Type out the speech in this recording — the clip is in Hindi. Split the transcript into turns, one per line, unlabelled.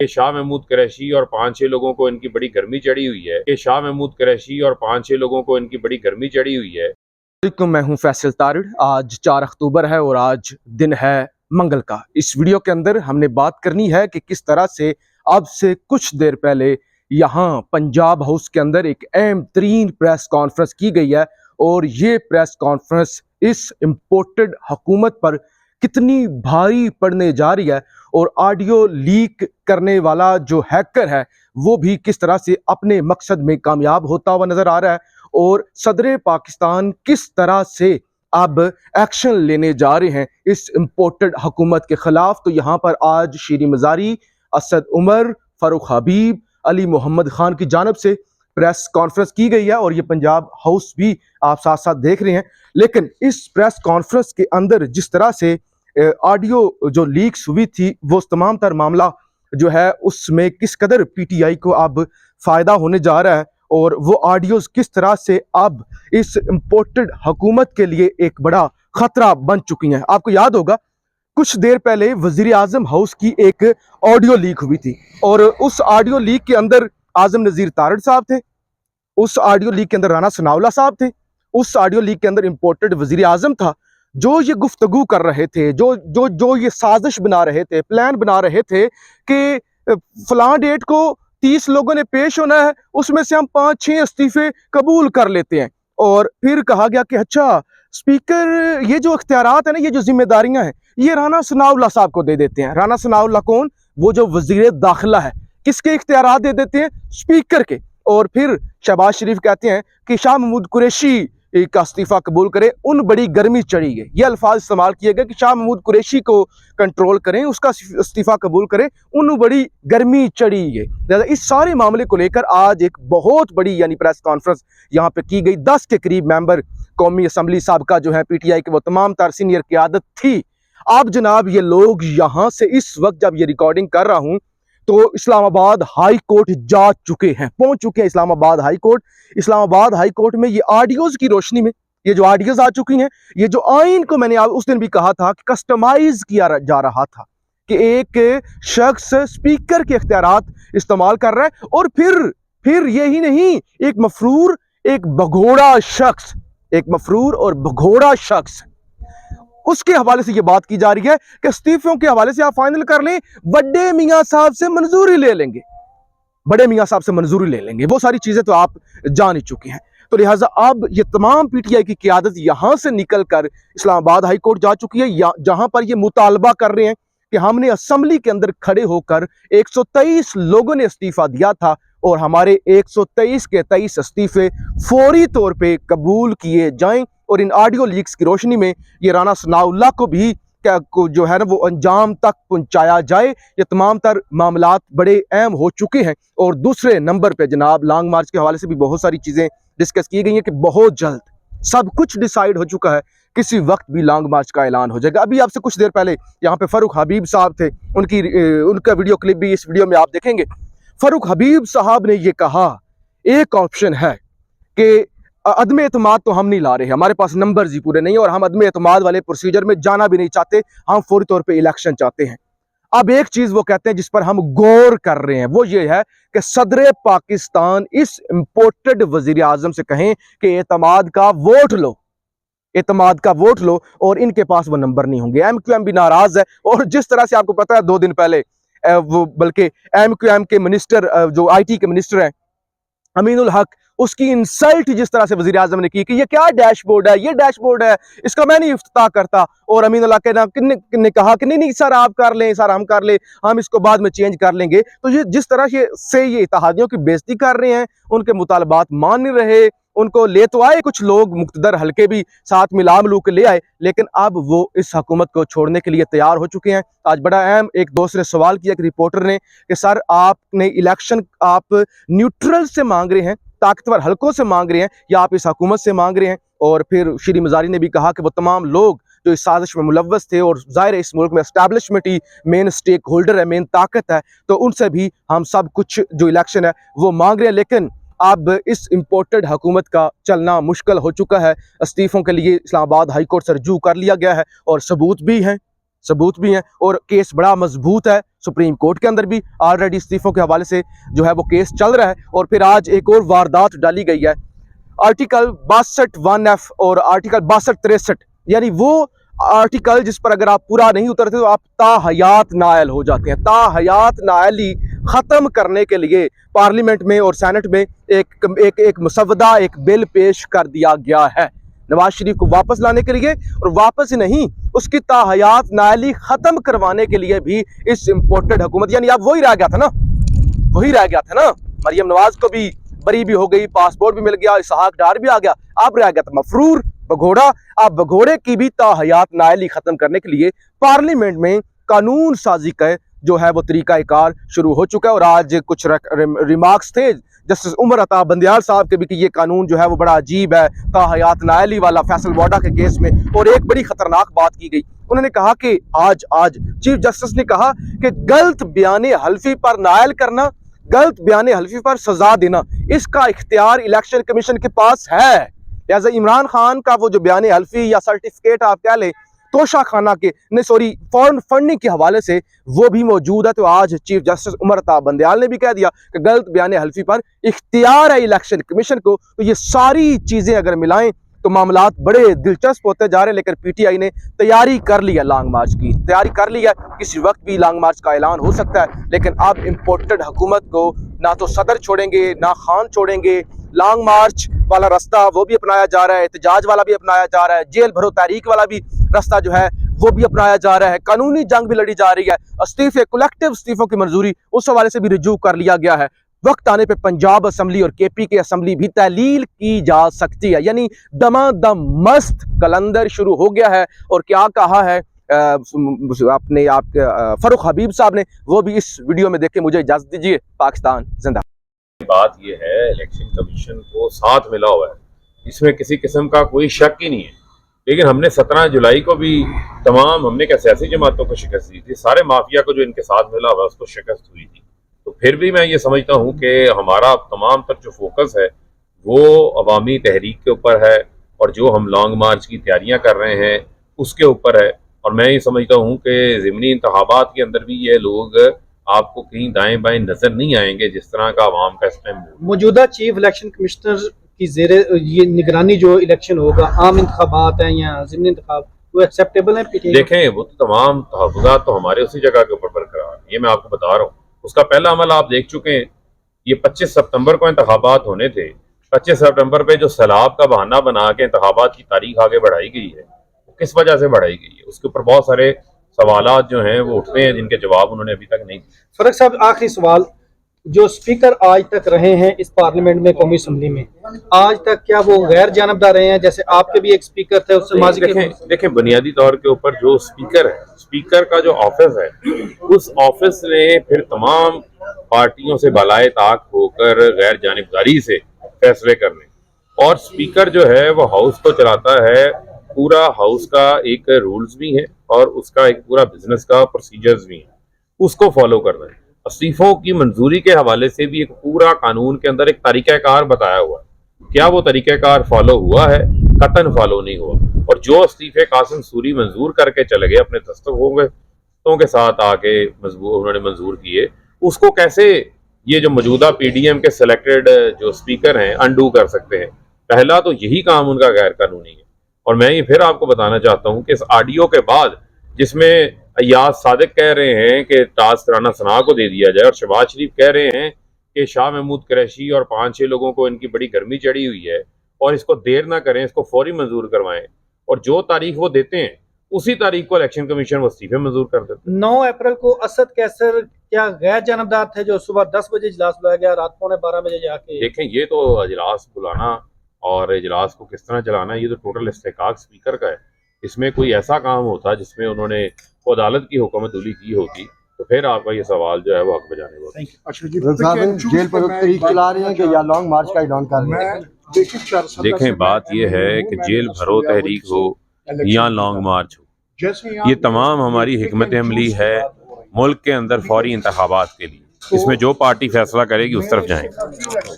कि शाह महमूद कुरैशी और 5-6 लोगों को इनकी बड़ी गर्मी चढ़ी हुई है कि शाह महमूद कुरैशी और 5-6 लोगों को इनकी बड़ी गर्मी चढ़ी हुई है।
मैं हूं फैसल तारिड़। आज 4 अक्टूबर है और आज दिन है मंगल का। इस वीडियो के अंदर हमने बात करनी है कि किस तरह से अब से कुछ देर पहले यहाँ पंजाब हाउस के अंदर एक अहम तरीन प्रेस कॉन्फ्रेंस की गई है और ये प्रेस कॉन्फ्रेंस इस इम्पोर्टेड हुकूमत पर कितनी भारी पड़ने जा रही है और ऑडियो लीक करने वाला जो हैकर है वो भी किस तरह से अपने मकसद में कामयाब होता हुआ नजर आ रहा है और सदर पाकिस्तान किस तरह से अब एक्शन लेने जा रहे हैं इस इम्पोर्टेड हुकूमत के खिलाफ। तो यहाँ पर आज शीरी मजारी, असद उमर, फारूक हबीब, अली मोहम्मद खान की जानब से प्रेस कॉन्फ्रेंस की गई है और ये पंजाब हाउस भी आप साथ साथ देख रहे हैं। लेकिन इस प्रेस कॉन्फ्रेंस के अंदर जिस तरह से ऑडियो जो लीक्स हुई थी वो तमाम तर मामला जो है उसमें किस कदर पीटीआई को अब फायदा होने जा रहा है और वो ऑडियोज किस तरह से अब इस इम्पोर्टेड हुकूमत के लिए एक बड़ा खतरा बन चुकी हैं। आपको याद होगा कुछ देर पहले वजीर आजम हाउस की एक ऑडियो लीक हुई थी और उस ऑडियो लीक के अंदर आजम नजीर तारड़ साहब थे, उस ऑडियो लीक के अंदर राना सनाउल्लाह साहब थे, उस ऑडियो लीक के अंदर इम्पोर्टेड वजीर आजम था। जो ये गुफ्तगू कर रहे थे, जो जो जो ये साजिश बना रहे थे, प्लान बना रहे थे कि फलां डेट को 30 लोगों ने पेश होना है, उसमें से हम 5-6 इस्तीफे कबूल कर लेते हैं। और फिर कहा गया कि अच्छा स्पीकर ये जो इख्तियारात है ना, ये जो जिम्मेदारियां हैं ये राना सनाउल्लाह साहब को दे देते हैं। राना सनाउल्लाह कौन? वो जो वजीर दाखिला है। किसके इख्तियारात दे देते हैं? स्पीकर के। और फिर शहबाज शरीफ कहते हैं कि शाह महमूद कुरैशी का इस्तीफा कबूल करें, उन बड़ी गर्मी चढ़ी है। ये अल्फाज इस्तेमाल किए गए कि शाह महमूद कुरैशी को कंट्रोल करें, उसका इस्तीफा कबूल करें, उन बड़ी गर्मी चढ़ी है। इस सारे मामले को लेकर आज एक बहुत बड़ी यानी प्रेस कॉन्फ्रेंस यहाँ पे की गई। 10 के करीब मेंबर कौमी असम्बली साहब का जो है पीटीआई के वो तमाम तर सीनियर क़यादत थी। अब जनाब ये लोग यहाँ से इस वक्त जब ये रिकॉर्डिंग कर रहा हूँ तो इस्लामाबाद हाई कोर्ट जा चुके हैं, पहुंच चुके हैं Islamabad high court. Islamabad high court में ये ऑडियोज की रोशनी में ये जो ऑडियोज आ चुकी हैं, ये जो आइन को मैंने उस दिन भी कहा था कि कस्टमाइज किया जा रहा था कि एक शख्स स्पीकर के इख्तियारात इस्तेमाल कर रहा है और फिर यही नहीं, एक मफरूर, एक भगोड़ा शख्स, एक मफरूर और भगोड़ा शख्स, उसके हवाले से ये बात की जा रही है कि इस्तीफों के हवाले से आप फाइनल कर लें, बड़े मियां साहब से मंजूरी ले लेंगे, बड़े मियां साहब से मंजूरी ले लेंगे। वो सारी चीजें तो आप जान ही चुके हैं। तो लिहाजा अब ये तमाम पीटीआई की क़यादत यहां से निकलकर इस्लामाबाद हाई कोर्ट जा चुकी है, जहां पर ये मुतालबा कर रहे हैं कि हमने असम्बली के अंदर खड़े होकर 123 लोगों ने इस्तीफा दिया था और हमारे 123 के 23 इस्तीफे फौरी तौर पर कबूल किए जाएं और इन ऑडियो लीक्स की रोशनी में ये राना सनाउल्लाह को भी जो है ना वो अंजाम तक पहुंचाया जाए। ये तमाम तर मामलात बड़े अहम हो चुके हैं। और दूसरे नंबर पे जनाब लॉन्ग मार्च के हवाले से भी बहुत सारी चीज़ें डिस्कस की गई हैं कि बहुत जल्द सब कुछ डिसाइड हो चुका है, किसी वक्त भी लॉन्ग मार्च का ऐलान हो जाएगा। अभी आपसे कुछ देर पहले यहाँ पे फारूक हबीब साहब थे, उनका वीडियो क्लिप भी इस वीडियो में आप देखेंगे। फारूक हबीब साहब ने ये कहा, एक ऑप्शन है कि अदम एतमाद तो हम नहीं ला रहे, हमारे पास नंबर्स ही पूरे नहीं और हम अदम एतमाद वाले प्रोसीजर में जाना भी नहीं चाहते, हम फौरी तौर पे इलेक्शन चाहते हैं। अब एक चीज वो कहते हैं जिस पर हम गौर कर रहे हैं, वो ये है कि सदर पाकिस्तान इस इम्पोर्टेड वजीर आजम से कहें कि एतमाद का वोट लो, एतमाद का वोट लो, और इनके पास वो नंबर नहीं होंगे। MQM भी नाराज है और जिस तरह से आपको पता है 2 दिन पहले वो बल्कि MQM के मिनिस्टर जो IT के मिनिस्टर हैं अमीनुल हक, उसकी इंसल्ट जिस तरह से वजीर आजम ने की कि ये क्या डैशबोर्ड है, ये डैशबोर्ड है, इसका मैं नहीं इफ्तिताह करता। और अमीनुल हक ने कहा कि नहीं सर आप कर लें, सर हम कर लें, हम इसको बाद में चेंज कर लेंगे। तो ये जिस तरह से ये इत्तेहादियों की बेइज्जती कर रहे हैं, उनके मुतालबात मान नहीं रहे, उनको ले तो आए कुछ लोग मुक्तदर हल्के भी साथ मिला मिलू के ले आए, लेकिन अब वो इस हुकूमत को छोड़ने के लिए तैयार हो चुके हैं। आज बड़ा अहम एक दोस्त ने सवाल किया, एक रिपोर्टर ने, कि सर आपने इलेक्शन आप न्यूट्रल से मांग रहे हैं, ताकतवर हल्कों से मांग रहे हैं, या आप इस हुकूमत से मांग रहे हैं? और फिर शीरी मजारी ने भी कहा कि वो तमाम लोग जो इस साजिश में मुलव्वस थे, और जाहिर है इस मुल्क में एस्टैब्लिशमेंट ही मेन स्टेक होल्डर है, मेन ताकत है, तो उनसे भी हम सब कुछ जो इलेक्शन है वो मांग रहे हैं। लेकिन अब इस इम्पोर्टेड हुकूमत का चलना मुश्किल हो चुका है। इस्तीफों के लिए इस्लामाबाद हाई कोर्ट से रजू कर लिया गया है और सबूत भी हैं और केस बड़ा मजबूत है। सुप्रीम कोर्ट के अंदर भी ऑलरेडी इस्तीफों के हवाले से जो है वो केस चल रहा है, और फिर आज एक और वारदात डाली गई है। आर्टिकल 62(1)(f) और आर्टिकल 62(63), यानी वो आर्टिकल जिस पर अगर आप पूरा नहीं उतरते तो आप ताहयात नायल हो जाते हैं। ताहयात नायली ख़त्म करने के लिए पार्लियामेंट में और सेनेट में एक मसवदा, एक बिल पेश कर दिया गया है नवाज शरीफ को वापस लाने के लिए, और वापस ही नहीं उसकी ताहयात नायली ख़त्म करवाने के लिए भी इस इम्पोर्टेड हुकूमत, यानी अब वही रह गया था ना, मरियम नवाज को भी बरी भी हो गई, पासपोर्ट भी मिल गया, इसहाक डार भी आ गया, अब रह गया था मफरूर भगोड़ा। अब भगोड़े की भी ताहयात नायली खत्म करने के लिए पार्लियामेंट में कानून साजी का जो है वो तरीकाकार शुरू हो चुका है। और आज कुछ रिमार्क्स थे जस्टिस उमर अता बंदियाल साहब के भी कि ये कानून जो है वो बड़ा अजीब है, ताहयात नायली वाला फैसल वाडा के केस में। और एक बड़ी खतरनाक बात की गई, उन्होंने कहा कि आज चीफ जस्टिस ने कहा कि गलत बयाने हल्फी पर नायल करना, गलत बयाने हल्फी पर सजा देना, इसका इख्तियार इलेक्शन कमीशन के पास है। लिहाजा इमरान खान का वो जो बयाने हल्फी या सर्टिफिकेट आप कह लें तोशा खाना के फॉरेन फंडिंग के हवाले से वो भी मौजूद है। तो आज चीफ जस्टिस उमर अता बंदियाल ने भी कह दिया कि गलत बयाने हल्फी पर इख्तियार है इलेक्शन कमीशन को। तो ये सारी चीजें अगर मिलाएं तो मामलात बड़े दिलचस्प होते जा रहे हैं। लेकिन पीटीआई ने तैयारी कर ली है, लॉन्ग मार्च की तैयारी कर ली है, किसी वक्त भी लॉन्ग मार्च का ऐलान हो सकता है। लेकिन अब इम्पोर्टेड हुकूमत को ना तो सदर छोड़ेंगे ना खान छोड़ेंगे, लॉन्ग मार्च वाला रास्ता वो भी अपनाया जा रहा है, एहतजाज वाला भी अपनाया जा रहा है, जेल भरो तहरीक वाला भी रास्ता जो है वो भी अपनाया जा रहा है, कानूनी जंग भी लड़ी जा रही है, इस्तीफे कलेक्टिव इस्तीफों की मंजूरी उस हवाले से भी रिज्यू कर लिया गया है। वक्त आने पे पंजाब असम्बली और केपी के असम्बली भी तहलील की जा सकती है, यानी दमादम मस्त कलंदर शुरू हो गया है। और क्या कहा है अपने आपके फरूख हबीब साहब ने, वो भी इस वीडियो में देख के मुझे इजाजत दीजिए। पाकिस्तान जिंदा।
बात यह है, इलेक्शन कमीशन को साथ मिला हुआ है, इसमें किसी किस्म का कोई शक ही नहीं है। लेकिन हमने 17 जुलाई को भी हमने क्या सियासी जमातों को शिकस्त दी थी, सारे माफिया को जो इनके साथ मिला हुआ उसको शिकस्त हुई थी। तो फिर भी मैं ये समझता हूँ कि हमारा तमाम तर जो फोकस है वो अवामी तहरीक के ऊपर है, और जो हम लॉन्ग मार्च की तैयारियां कर रहे हैं उसके ऊपर है। और मैं ये समझता हूँ कि ज़िमनी इंतखाबात के अंदर भी ये लोग आपको कहीं दाएं बाएं नजर नहीं आएंगे जिस तरह का आवाम का इस टाइम। मौजूदा
चीफ इलेक्शन कमिश्नर की जेरे ये निगरानी जो इलेक्शन होगा, आम इंतखाबात हैं या ज़िमनी इंतखाब, वो एक्सेप्टेबल है?
देखें, वो तो तमाम तहफ़्फ़ुज़ात तो हमारे उसी जगह के ऊपर बरकरार है, ये मैं आपको बता रहा हूँ। उसका पहला अमल आप देख चुके हैं, ये 25 सितंबर को इंतखाबात होने थे। 25 सितंबर पे जो सैलाब का बहाना बना के इंतखाबात की तारीख आगे बढ़ाई गई है, वो किस वजह से बढ़ाई गई है? उसके ऊपर बहुत सारे सवालात जो हैं वो उठते हैं जिनके जवाब उन्होंने अभी तक नहीं दिए।
फरक साहब, आखिरी सवाल, जो स्पीकर आज तक रहे हैं इस पार्लियामेंट में, कौमी असम्बली में, आज तक क्या वो गैर जानबदार रहे हैं? जैसे आपके भी एक स्पीकर थे उससे
देखें बुनियादी तौर के ऊपर जो स्पीकर है, स्पीकर का जो ऑफिस है, उस ऑफिस ने फिर तमाम पार्टियों से बालाए ताक होकर गैर जानिबदारी से फैसले करने, और स्पीकर जो है वो हाउस को चलाता है, पूरा हाउस का एक रूल्स भी है और उसका एक पूरा बिजनेस का प्रोसीजर्स भी है, उसको फॉलो करना है। इस्तीफों की मंजूरी के हवाले से भी एक पूरा कानून के अंदर एक तरीक़ाकार बताया हुआ है, क्या वो तरीक़ाकार फॉलो हुआ है? कतन फॉलो नहीं हुआ। और जो इस्तीफे कासिम सूरी मंजूर करके चले गए अपने दस्तखतों के साथ आके उन्होंने मंजूर किए, उसको कैसे ये जो मौजूदा पीडीएम के सिलेक्टेड जो स्पीकर हैं अनडू कर सकते हैं? पहला तो यही काम उनका गैर कानूनी है। और मैं ये फिर आपको बताना चाहता हूँ कि इस ऑडियो के बाद जिसमें अय्याज सादिक कह रहे हैं कि टास्क राना सना को दे दिया जाए, और शहबाज शरीफ कह रहे हैं कि शाह महमूद कुरैशी और 5-6 लोगों को इनकी बड़ी गर्मी चढ़ी हुई है और इसको देर ना करें, इसको फौरी मंजूर करवाएं, और जो तारीख वो देते हैं उसी तारीख को इलेक्शन कमीशन वो इस्तीफे मंजूर कर देते हैं।
9 अप्रैल को असद कैसर क्या गैर जानबदार थे जो सुबह 10 बजे इजलास बुलाया गया, रात 12 बजे जाके?
देखें, ये तो इजलास बुलाना और इजलास को किस तरह चलाना, ये तो टोटल इस्तेकाक स्पीकर का है। इसमें कोई ऐसा काम होता जिसमें उन्होंने अदालत की हुक्मतुली की होती तो फिर आपका ये सवाल जो है वो हक बजाने वाला।
अच्छा जी, जेल पर तहरीक चला रहे हैं कि या लॉन्ग मार्च का ऐलान कर रहे हैं?
देखें, बात ये है कि जेल भरो तहरीक हो या लॉन्ग मार्च हो, ये तमाम हमारी हिकमत अमली है मुल्क के अंदर फौरी इंतखाबात के लिए। इसमें जो पार्टी फैसला करेगी उस तरफ जाएंगे।